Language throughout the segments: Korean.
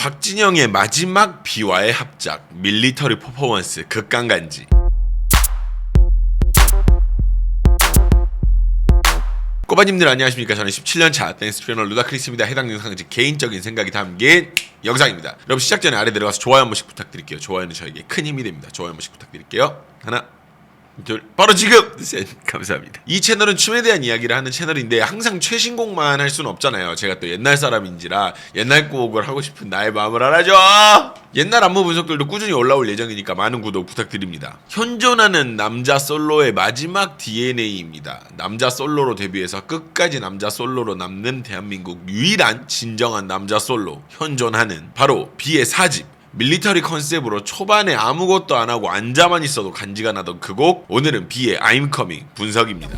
박진영의 마지막 비와의 합작 밀리터리 퍼포먼스 극강간지. 꼬바님들 안녕하십니까. 저는 17년차 댄스 트레이너 루다크리스입니다. 해당 영상은 제 개인적인 생각이 담긴 영상입니다. 여러분 시작 전에 아래 내려가서 좋아요 한 번씩 부탁드릴게요. 좋아요는 저에게 큰 힘이 됩니다. 좋아요 한 번씩 부탁드릴게요. 하나 둘, 바로 지금! 셋, 감사합니다. 이 채널은 춤에 대한 이야기를 하는 채널인데 항상 최신곡만 할 수는 없잖아요. 제가 또 옛날 사람인지라 옛날 곡을 하고 싶은 나의 마음을 알아줘! 옛날 안무 분석들도 꾸준히 올라올 예정이니까 많은 구독 부탁드립니다. 현존하는 남자 솔로의 마지막 DNA입니다. 남자 솔로로 데뷔해서 끝까지 남자 솔로로 남는 대한민국 유일한 진정한 남자 솔로 현존하는 바로 B의 4집 밀리터리 컨셉으로 초반에 아무것도 안하고 앉아만 있어도 간지가 나던 그 곡, 오늘은 B의 I'm Coming 분석입니다.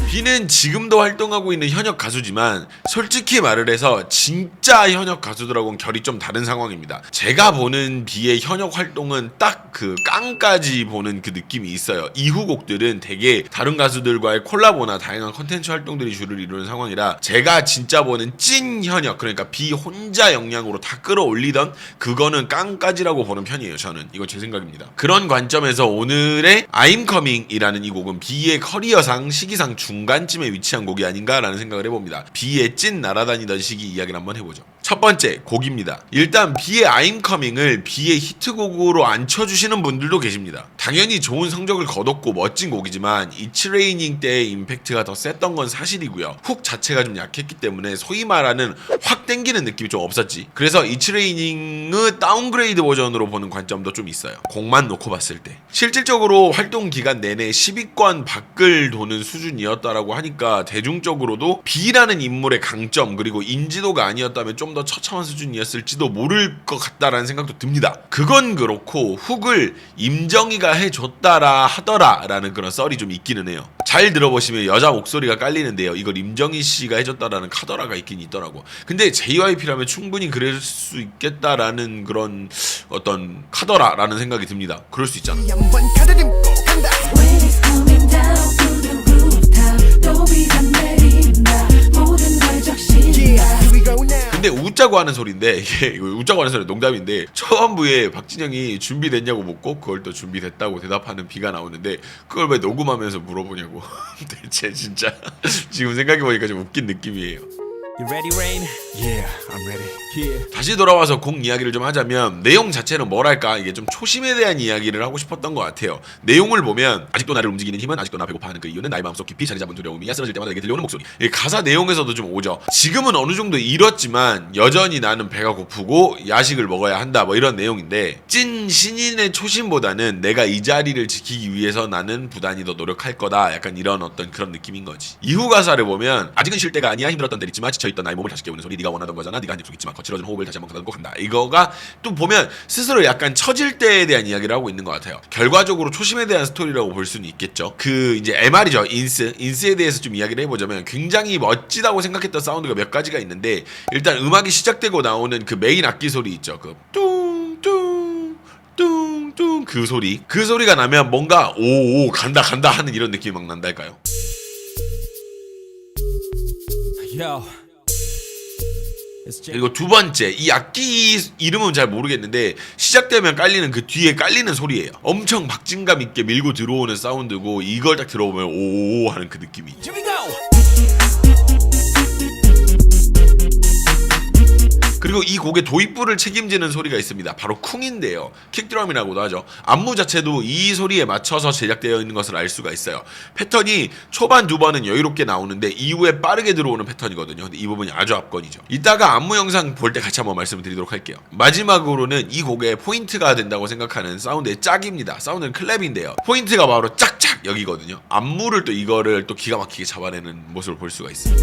B는 지금도 활동하고 있는 현역 가수지만 솔직히 말을 해서 진짜 현역 가수들하고는 결이 좀 다른 상황입니다. 제가 보는 B의 현역 활동은 딱 그 깡까지 보는 그 느낌이 있어요. 이후 곡들은 되게 다른 가수들과의 콜라보나 다양한 컨텐츠 활동들이 주를 이루는 상황이라 제가 진짜 보는 찐 현역, 그러니까 B 혼자 역량으로 다 끌어올리던 그거는 깡까지라고 보는 편이에요. 저는 이건 제 생각입니다. 그런 관점에서 오늘의 I'm Coming이라는 이 곡은 B의 커리어상 시기상 중간쯤에 위치한 곡이 아닌가라는 생각을 해봅니다. B의 찐 날아다니던 시기 이야기를 한번 해보죠. 첫 번째 곡입니다. 일단 B의 I'm Coming을 B의 히트곡으로 앉혀주시는 분들도 계십니다. 당연히 좋은 성적을 거뒀고 멋진 곡이지만 It's Raining 때의 임팩트가 더 셌던 건 사실이고요. 훅 자체가 좀 약했기 때문에 소위 말하는 확 땡기는 느낌이 좀 없었지. 그래서 It's Raining의 다운그레이드 버전으로 보는 관점도 좀 있어요. 곡만 놓고 봤을 때. 실질적으로 활동 기간 내내 10위권 밖을 도는 수준이었다라고 하니까 대중적으로도 B라는 인물의 강점 그리고 인지도가 아니었다면 좀 더 처참한 수준이었을지도 모를 것 같다라는 생각도 듭니다. 그건 그렇고 훅을 임정희가 해줬다라 하더라라는 그런 썰이 좀 있기는 해요. 잘 들어보시면 여자 목소리가 깔리는데요. 이걸 임정희 씨가 해줬다라는 카더라가 있긴 있더라고. 근데 JYP라면 충분히 그럴 수 있겠다라는 그런 어떤 카더라라는 생각이 듭니다. 그럴 수 있잖아. 근데 웃자고 하는 소리인데 이게 웃자고 하는 소리 농담인데 처음부에 박진영이 준비됐냐고 묻고 그걸 또 준비됐다고 대답하는 B가 나오는데 그걸 왜 녹음하면서 물어보냐고. 대체 진짜 지금 생각해보니까 좀 웃긴 느낌이에요. You ready, Rain? Yeah, I'm ready. Yeah. 다시 돌아와서 곡 이야기를 좀 하자면 내용 자체는 뭐랄까 이게 좀 초심에 대한 이야기를 하고 싶었던 것 같아요. 내용을 보면 아직도 나를 움직이는 힘은 아직도 나 배고파하는 그 이유는 나의 마음속 깊이 자리 잡은 두려움이야. 쓰러질 때마다 내게 들려오는 목소리. 이 가사 내용에서도 좀 오죠. 지금은 어느 정도 잃었지만 여전히 나는 배가 고프고 야식을 먹어야 한다 뭐 이런 내용인데 찐 신인의 초심보다는 내가 이 자리를 지키기 위해서 나는 부단히 더 노력할 거다 약간 이런 어떤 그런 느낌인 거지. 이후 가사를 보면 아직은 쉴 때가 아니야. 힘들었던 데 있지만 지쳐있던 나의 몸을 다시 깨우는 소리. 네가 원하던 거잖아. 네가 한입 속있지만 거칠어진 호흡을 다시 한번 가다듬고 간다. 이거가 또 보면 스스로 약간 처질 때에 대한 이야기를 하고 있는 것 같아요. 결과적으로 초심에 대한 스토리라고 볼 수는 있겠죠. 그 이제 MR이죠. 인스에 대해서 좀 이야기를 해보자면 굉장히 멋지다고 생각했던 사운드가 몇 가지가 있는데 일단 음악이 시작되고 나오는 그 메인 악기 소리 있죠. 그 뚱뚱 뚱뚱 그 소리가 나면 뭔가 오 간다 하는 이런 느낌이 막 난달까요? Yo. 그리고 두 번째, 이 악기 이름은 잘 모르겠는데 시작되면 깔리는 그 뒤에 깔리는 소리예요. 엄청 박진감 있게 밀고 들어오는 사운드고 이걸 딱 들어보면 오 하는 그 느낌이 있죠. Here we go. 그리고 이 곡의 도입부를 책임지는 소리가 있습니다. 바로 쿵인데요. 킥드럼이라고도 하죠. 안무 자체도 이 소리에 맞춰서 제작되어 있는 것을 알 수가 있어요. 패턴이 초반 두 번은 여유롭게 나오는데 이후에 빠르게 들어오는 패턴이거든요. 근데 이 부분이 아주 압권이죠. 이따가 안무 영상 볼 때 같이 한번 말씀을 드리도록 할게요. 마지막으로는 이 곡의 포인트가 된다고 생각하는 사운드의 짝입니다. 사운드는 클랩인데요. 포인트가 바로 짝짝 여기거든요. 안무를 또 이거를 또 기가 막히게 잡아내는 모습을 볼 수가 있어요.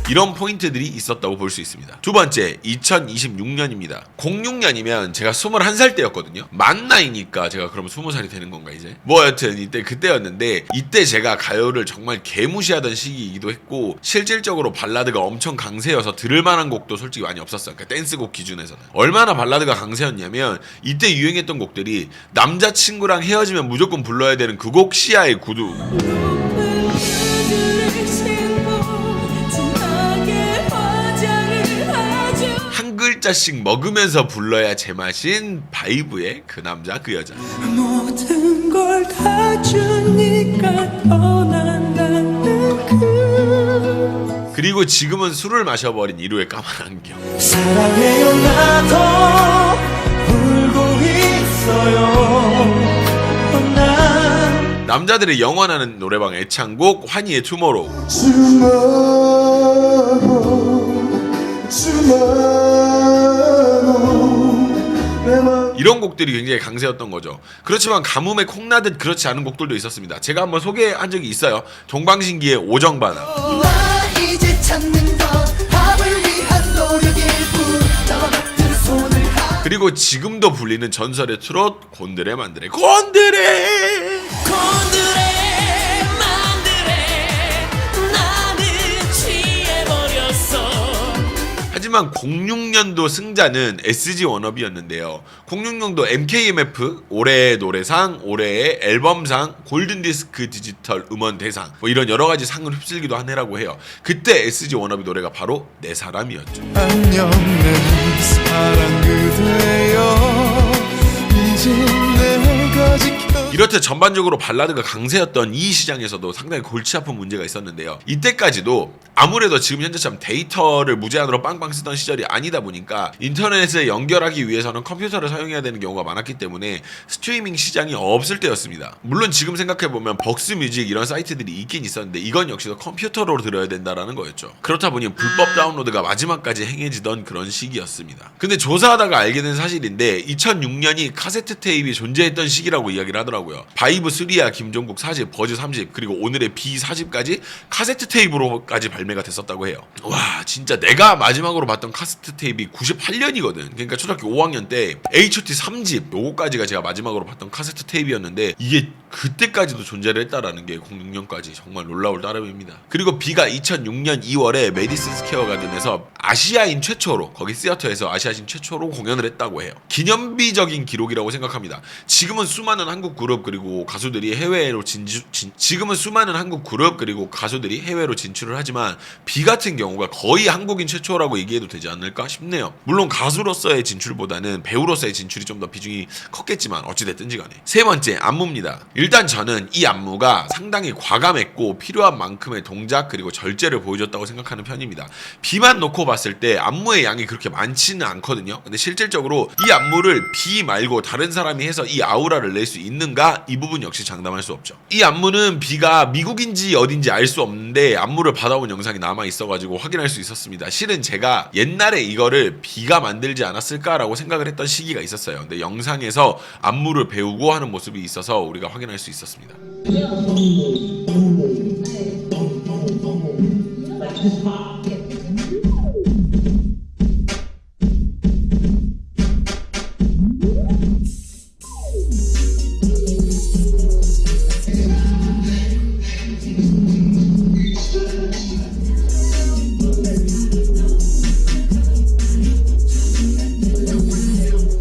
이런 포인트들이 있었다고 볼 수 있습니다. 두 번째, 2026년입니다. 06년이면 제가 21살 때였거든요. 만 나이니까 제가 그럼 20살이 되는 건가 이제? 뭐 여튼 이때 그때였는데, 이때 제가 가요를 정말 개무시하던 시기이기도 했고 실질적으로 발라드가 엄청 강세여서 들을 만한 곡도 솔직히 많이 없었어요. 그러니까 댄스곡 기준에서는. 얼마나 발라드가 강세였냐면 이때 유행했던 곡들이 남자친구랑 헤어지면 무조건 불러야 되는 그 곡 시아의 구두, 한 글자씩 먹으면서 불러야 제맛인 바이브의 그 남자 그 여자, 모든 걸 다 주니까 떠난다는 그리고 지금은 술을 마셔버린 이루의 까만 안경. 사랑해요 나도 울고 있어요. 남자들의 영원하는 노래방 애창곡 환희의 투모로우. 이런 곡들이 굉장히 강세였던 거죠. 그렇지만 가뭄에 콩나듯 그렇지 않은 곡들도 있었습니다. 제가 한번 소개한 적이 있어요. 동방신기의 오정바나. 이제 찾는 건 밥을 위한 노력일 뿐. 나와 같은 손을 그리고 지금도 불리는 전설의 트롯 곤드레 만드레. 곤드레 만드래 나는 취해버렸어. 하지만 06년도 승자는 SG 워너비였는데요. 06년도 MKMF 올해의 노래상, 올해의 앨범상, 골든디스크 디지털 음원 대상 뭐 이런 여러가지 상을 휩쓸기도 한 해라고 해요. 그때 SG 워너비 노래가 바로 내 사람이었죠. 안녕 내 사랑 그대여 이제 내가 지켜. 이렇듯 전반적으로 발라드가 강세였던 이 시장에서도 상당히 골치 아픈 문제가 있었는데요. 이때까지도 아무래도 지금 현재처럼 데이터를 무제한으로 빵빵 쓰던 시절이 아니다 보니까 인터넷에 연결하기 위해서는 컴퓨터를 사용해야 되는 경우가 많았기 때문에 스트리밍 시장이 없을 때였습니다. 물론 지금 생각해보면 벅스뮤직 이런 사이트들이 있긴 있었는데 이건 역시도 컴퓨터로 들어야 된다라는 거였죠. 그렇다 보니 불법 다운로드가 마지막까지 행해지던 그런 시기였습니다. 근데 조사하다가 알게 된 사실인데 2006년이 카세트 테이프가 존재했던 시기라고 이야기를 하더라고요. 바이브 3야 김종국 4집, 버즈 3집, 그리고 오늘의 B 4집까지 카세트 테이프로까지 발매가 됐었다고 해요. 와, 진짜 내가 마지막으로 봤던 카세트 테이프가 98년이거든. 그러니까 초등학교 5학년 때 H.O.T 3집 요거까지가 제가 마지막으로 봤던 카세트 테이프였는데 이게 그때까지도 존재를 했다라는 게 06년까지 정말 놀라울 따름입니다. 그리고 B가 2006년 2월에 메디슨 스퀘어 가든에서 아시아인 최초로, 거기 시어터에서 아시아인 최초로 공연을 했다고 해요. 기념비적인 기록이라고 생각합니다. 지금은 수많은 한국 그룹 그리고 가수들이 해외로 진출을 하지만 B 같은 경우가 거의 한국인 최초라고 얘기해도 되지 않을까 싶네요. 물론 가수로서의 진출보다는 배우로서의 진출이 좀 더 비중이 컸겠지만 어찌됐든지 간에. 세 번째, 안무입니다. 일단 저는 이 안무가 상당히 과감했고 필요한 만큼의 동작 그리고 절제를 보여줬다고 생각하는 편입니다. B만 놓고 봤을 때 안무의 양이 그렇게 많지는 않거든요. 근데 실질적으로 이 안무를 B 말고 다른 사람이 해서 이 아우라를 낼 수 있는가? 이 부분 역시 장담할 수 없죠. 이 안무는 B가 미국인지 어딘지 알 수 없는데 안무를 받아온 영상이 남아 있어가지고 확인할 수 있었습니다. 실은 제가 옛날에 이거를 B가 만들지 않았을까라고 생각을 했던 시기가 있었어요. 근데 영상에서 안무를 배우고 하는 모습이 있어서 우리가 확인할 수 있었습니다.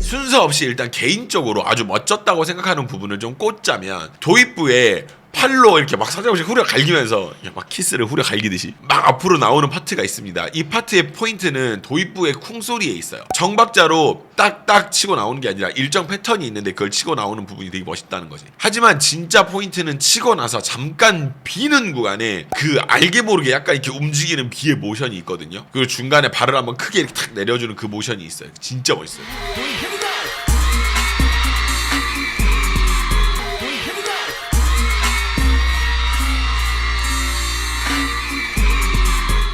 순서 없이 일단 개인적으로 아주 멋졌다고 생각하는 부분을 좀 꽂자면 도입부에 팔로 이렇게 막 사정없이 후려 갈기면서 막 키스를 후려 갈기듯이 막 앞으로 나오는 파트가 있습니다. 이 파트의 포인트는 도입부의 쿵소리에 있어요. 정박자로 딱딱 치고 나오는 게 아니라 일정 패턴이 있는데 그걸 치고 나오는 부분이 되게 멋있다는 거지. 하지만 진짜 포인트는 치고 나서 잠깐 비는 구간에 그 알게 모르게 약간 이렇게 움직이는 비의 모션이 있거든요. 그리고 중간에 발을 한번 크게 이렇게 탁 내려주는 그 모션이 있어요. 진짜 멋있어요.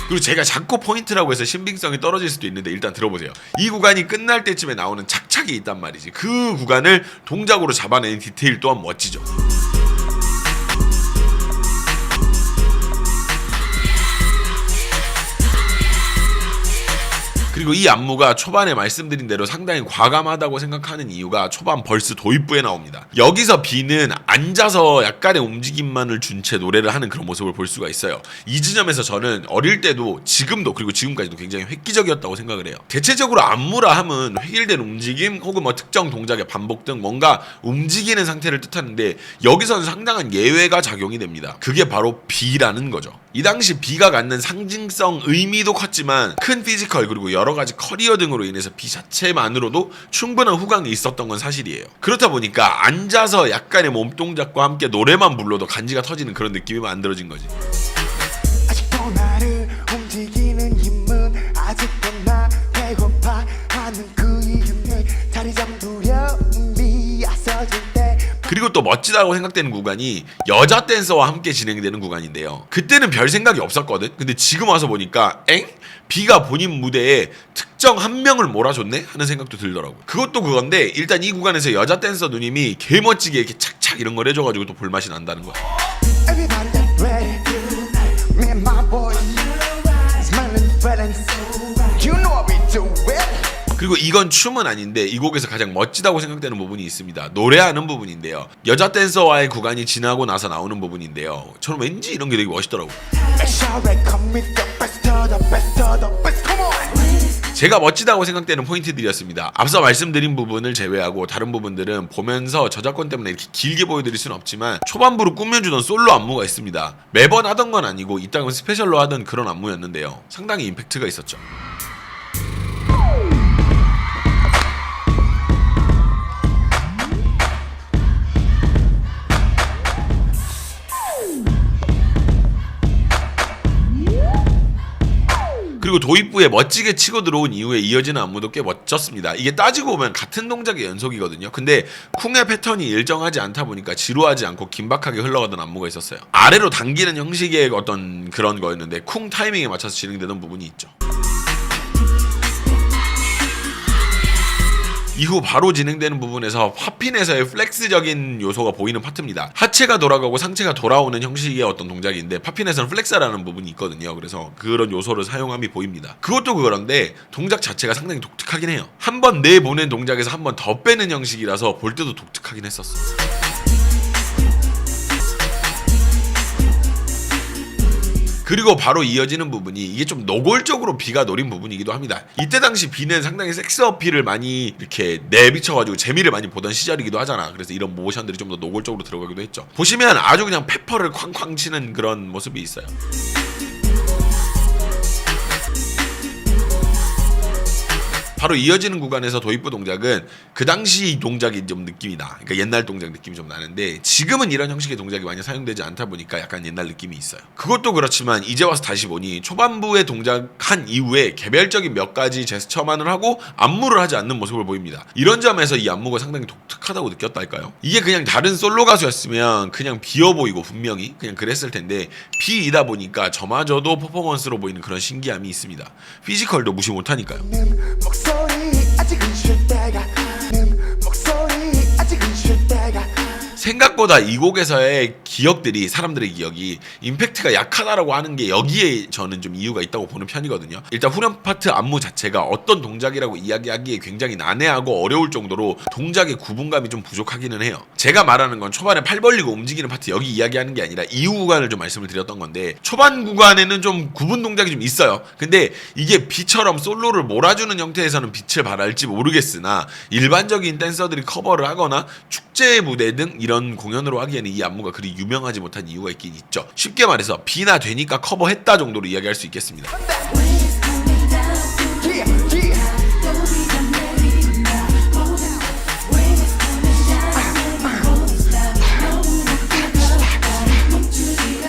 그리고 제가 자꾸 포인트라고 해서 신빙성이 떨어질 수도 있는데 일단 들어보세요. 이 구간이 끝날 때쯤에 나오는 착착이 있단 말이지. 그 구간을 동작으로 잡아내는 디테일 또한 멋지죠. 그리고 이 안무가 초반에 말씀드린 대로 상당히 과감하다고 생각하는 이유가 초반 벌스 도입부에 나옵니다. 여기서 B는 앉아서 약간의 움직임만을 준 채 노래를 하는 그런 모습을 볼 수가 있어요. 이 지점에서 저는 어릴 때도 지금도 그리고 지금까지도 굉장히 획기적이었다고 생각을 해요. 대체적으로 안무라 함은 획일된 움직임 혹은 뭐 특정 동작의 반복 등 뭔가 움직이는 상태를 뜻하는데 여기서는 상당한 예외가 작용이 됩니다. 그게 바로 B라는 거죠. 이 당시 B가 갖는 상징성 의미도 컸지만 큰 피지컬 그리고 여러 가지 커리어 등으로 인해서 B 자체만으로도 충분한 후광이 있었던 건 사실이에요. 그렇다 보니까 앉아서 약간의 몸동작과 함께 노래만 불러도 간지가 터지는 그런 느낌이 만들어진 거지. 아직도 나를 움직이는 힘은 아직도 나 배고파 하는 그 이유에 자리 잡으려미 앞서질 때 그리고 또 멋지다고 생각되는 구간이 여자 댄서와 함께 진행되는 구간인데요. 그때는 별 생각이 없었거든. 근데 지금 와서 보니까 B가 본인 무대에 특정 한 명을 몰아줬네? 하는 생각도 들더라고. 그것도 그건데 일단 이 구간에서 여자 댄서 누님이 개멋지게 이렇게 착착 이런 걸 해줘가지고 또 볼맛이 난다는 거야. Everybody get ready. Me and my boys smiling feelings. You know we do it. 그리고 이건 춤은 아닌데 이 곡에서 가장 멋지다고 생각되는 부분이 있습니다. 노래하는 부분인데요. 여자 댄서와의 구간이 지나고 나서 나오는 부분인데요. 저는 왠지 이런 게 되게 멋있더라고요. Make sure they come with the best of the best of the best. Come on. 제가 멋지다고 생각되는 포인트들이었습니다. 앞서 말씀드린 부분을 제외하고 다른 부분들은 보면서 저작권 때문에 이렇게 길게 보여드릴 수는 없지만 초반부로 꾸며주던 솔로 안무가 있습니다. 매번 하던 건 아니고 이따금 스페셜로 하던 그런 안무였는데요. 상당히 임팩트가 있었죠. 그리고 도입부에 멋지게 치고 들어온 이후에 이어지는 안무도 꽤 멋졌습니다. 이게 따지고 보면 같은 동작의 연속이거든요. 근데 쿵의 패턴이 일정하지 않다 보니까 지루하지 않고 긴박하게 흘러가던 안무가 있었어요. 아래로 당기는 형식의 어떤 그런 거였는데 쿵 타이밍에 맞춰서 진행되던 부분이 있죠. 이후 바로 진행되는 부분에서 팝핀에서의 플렉스적인 요소가 보이는 파트입니다. 하체가 돌아가고 상체가 돌아오는 형식의 어떤 동작인데 팝핀에서는 플렉스라는 부분이 있거든요. 그래서 그런 요소를 사용함이 보입니다. 그것도 그런데 동작 자체가 상당히 독특하긴 해요. 한 번 내보낸 동작에서 한 번 더 빼는 형식이라서 볼 때도 독특하긴 했었어. 그리고 바로 이어지는 부분이 이게 좀 노골적으로 B가 노린 부분이기도 합니다. 이때 당시 B는 상당히 섹스 어필을 많이 이렇게 내비쳐가지고 재미를 많이 보던 시절이기도 하잖아. 그래서 이런 모션들이 좀 더 노골적으로 들어가기도 했죠. 보시면 아주 그냥 페퍼를 쾅쾅 치는 그런 모습이 있어요. 바로 이어지는 구간에서 도입부 동작은 그 당시 동작이 좀 느낌이 나. 그러니까 옛날 동작 느낌이 좀 나는데 지금은 이런 형식의 동작이 많이 사용되지 않다 보니까 약간 옛날 느낌이 있어요. 그것도 그렇지만 이제 와서 다시 보니 초반부에 동작한 이후에 개별적인 몇 가지 제스처만을 하고 안무를 하지 않는 모습을 보입니다. 이런 점에서 이 안무가 상당히 독특하다고 느꼈달까요? 이게 그냥 다른 솔로 가수였으면 그냥 비어 보이고 분명히 그냥 그랬을 텐데 B이다 보니까 저마저도 퍼포먼스로 보이는 그런 신기함이 있습니다. 피지컬도 무시 못하니까요. 목소리 아직은 쉴 때가 목소리 아직은 쉴 때가 생각보다 이 곡에서의 기억들이 사람들의 기억이 임팩트가 약하다라고 하는 게 여기에 저는 좀 이유가 있다고 보는 편이거든요. 일단 후렴 파트 안무 자체가 어떤 동작이라고 이야기하기에 굉장히 난해하고 어려울 정도로 동작의 구분감이 좀 부족하기는 해요. 제가 말하는 건 초반에 팔 벌리고 움직이는 파트 여기 이야기하는 게 아니라 이후 구간을 좀 말씀을 드렸던 건데 초반 구간에는 좀 구분 동작이 좀 있어요. 근데 이게 B처럼 솔로를 몰아주는 형태에서는 빛을 발할지 모르겠으나 일반적인 댄서들이 커버를 하거나 축제 무대 등 이런 공연으로 하기에는 이 안무가 그리 유명하지 못한 이유가 있긴 있죠. 쉽게 말해서 B나 되니까 커버했다 정도로 이야기할 수 있겠습니다.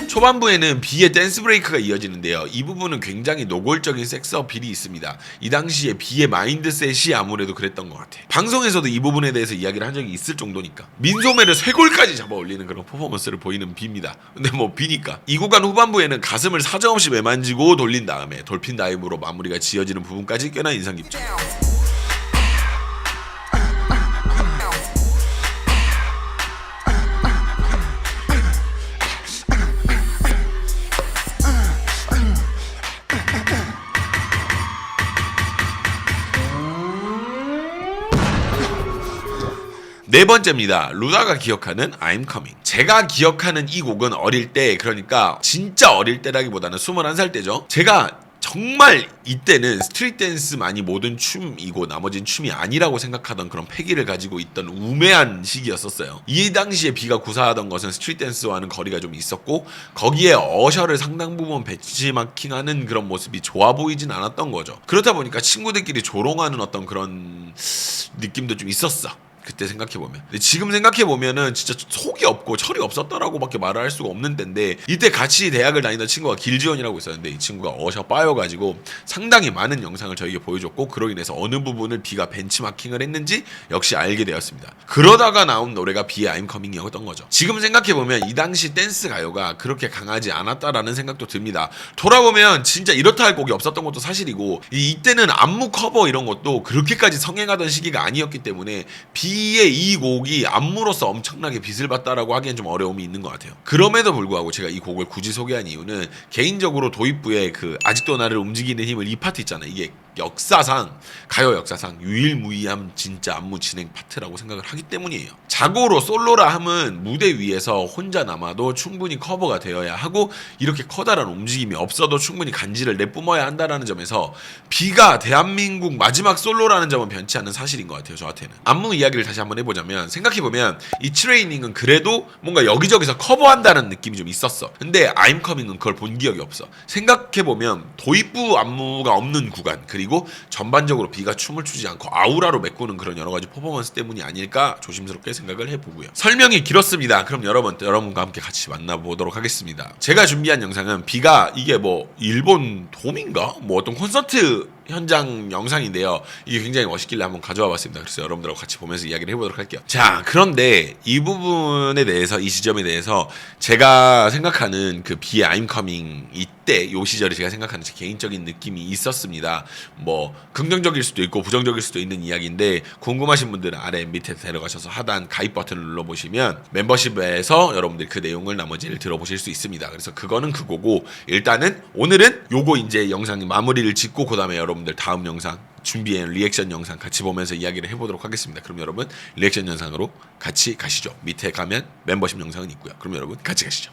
초반부에는 B의 댄스 브레이크가 이어지는데요. 이 부분은 굉장히 노골적인 섹스 어필이 있습니다. 이 당시에 B의 마인드셋이 아무래도 그랬던 것 같아. 방송에서도 이 부분에 대해서 이야기를 한 적이 있을 정도니까. 민소매를 쇄골까지 잡아 올리는 그런 퍼포먼스를 보이는 B입니다. 근데 뭐 B니까. 이 구간 후반부에는 가슴을 사정없이 매만지고 돌린 다음에 돌핀 다이브로 마무리가 지어지는 부분까지 꽤나 인상 깊죠. 네 번째입니다. 루다가 기억하는 I'm Coming. 제가 기억하는 이 곡은 어릴 때, 그러니까 진짜 어릴 때라기보다는 21살 때죠. 제가 정말 이때는 스트릿 댄스만이 모든 춤이고 나머지는 춤이 아니라고 생각하던 그런 패기를 가지고 있던 우매한 시기였었어요. 이 당시에 비가 구사하던 것은 스트릿 댄스와는 거리가 좀 있었고 거기에 어셔를 상당 부분 배치마킹하는 그런 모습이 좋아 보이진 않았던 거죠. 그렇다 보니까 친구들끼리 조롱하는 어떤 그런 느낌도 좀 있었어. 그때 생각해보면. 근데 지금 생각해보면은 진짜 속이 없고 철이 없었다라고밖에 말을 할 수가 없는 때인데, 이때 같이 대학을 다니던 친구가 길지원이라고 있었는데 이 친구가 어셔 빠여가지고 상당히 많은 영상을 저에게 보여줬고, 그로 인해서 어느 부분을 비가 벤치마킹을 했는지 역시 알게 되었습니다. 그러다가 나온 노래가 비의 I'm Coming이었던 거죠. 지금 생각해보면 이 당시 댄스 가요가 그렇게 강하지 않았다라는 생각도 듭니다. 돌아보면 진짜 이렇다 할 곡이 없었던 것도 사실이고, 이때는 안무 커버 이런 것도 그렇게까지 성행하던 시기가 아니었기 때문에 비의 이 곡이 안무로서 엄청나게 빚을 봤다라고 하기엔 좀 어려움이 있는 것 같아요. 그럼에도 불구하고 제가 이 곡을 굳이 소개한 이유는 개인적으로 도입부의 그 아직도 나를 움직이는 힘을, 이 파트 있잖아요. 이게 역사상, 가요 역사상 유일무이한 진짜 안무 진행 파트라고 생각을 하기 때문이에요. 자고로 솔로라 함은 무대 위에서 혼자 남아도 충분히 커버가 되어야 하고, 이렇게 커다란 움직임이 없어도 충분히 간지를 내뿜어야 한다라는 점에서 비가 대한민국 마지막 솔로라는 점은 변치 않는 사실인 것 같아요. 저한테는. 안무 이야기를 다시 한번 해보자면, 생각해보면 이 트레이닝은 그래도 뭔가 여기저기서 커버한다는 느낌이 좀 있었어. 근데 I'm Coming은 그걸 본 기억이 없어. 생각해보면 도입부 안무가 없는 구간, 그리고 전반적으로 비가 춤을 추지 않고 아우라로 메꾸는 그런 여러 가지 퍼포먼스 때문이 아닐까 조심스럽게 생각을 해보고요. 설명이 길었습니다. 그럼 여러분과 함께 같이 만나보도록 하겠습니다. 제가 준비한 영상은 비가, 이게 뭐 일본 돔인가? 뭐 어떤 콘서트 현장 영상인데요. 이게 굉장히 멋있길래 한번 가져와 봤습니다. 그래서 여러분들하고 같이 보면서 이야기를 해보도록 할게요. 자, 그런데 이 부분에 대해서, 이 지점에 대해서 제가 생각하는 그 비의 I'm Coming, 이때 요 시절에 제가 생각하는 제 개인적인 느낌이 있었습니다. 뭐 긍정적일 수도 있고 부정적일 수도 있는 이야기인데, 궁금하신 분들은 아래 밑에 내려가셔서 하단 가입 버튼을 눌러보시면 멤버십에서 여러분들이 그 내용을 나머지를 들어보실 수 있습니다. 그래서 그거는 그거고, 일단은 오늘은 요거 이제 영상 마무리를 짓고 그 다음에 여러분들 다음 영상 준비한 리액션 영상 같이 보면서 이야기를 해보도록 하겠습니다. 그럼 여러분 리액션 영상으로 같이 가시죠. 밑에 가면 멤버십 영상은 있고요. 그럼 여러분 같이 가시죠.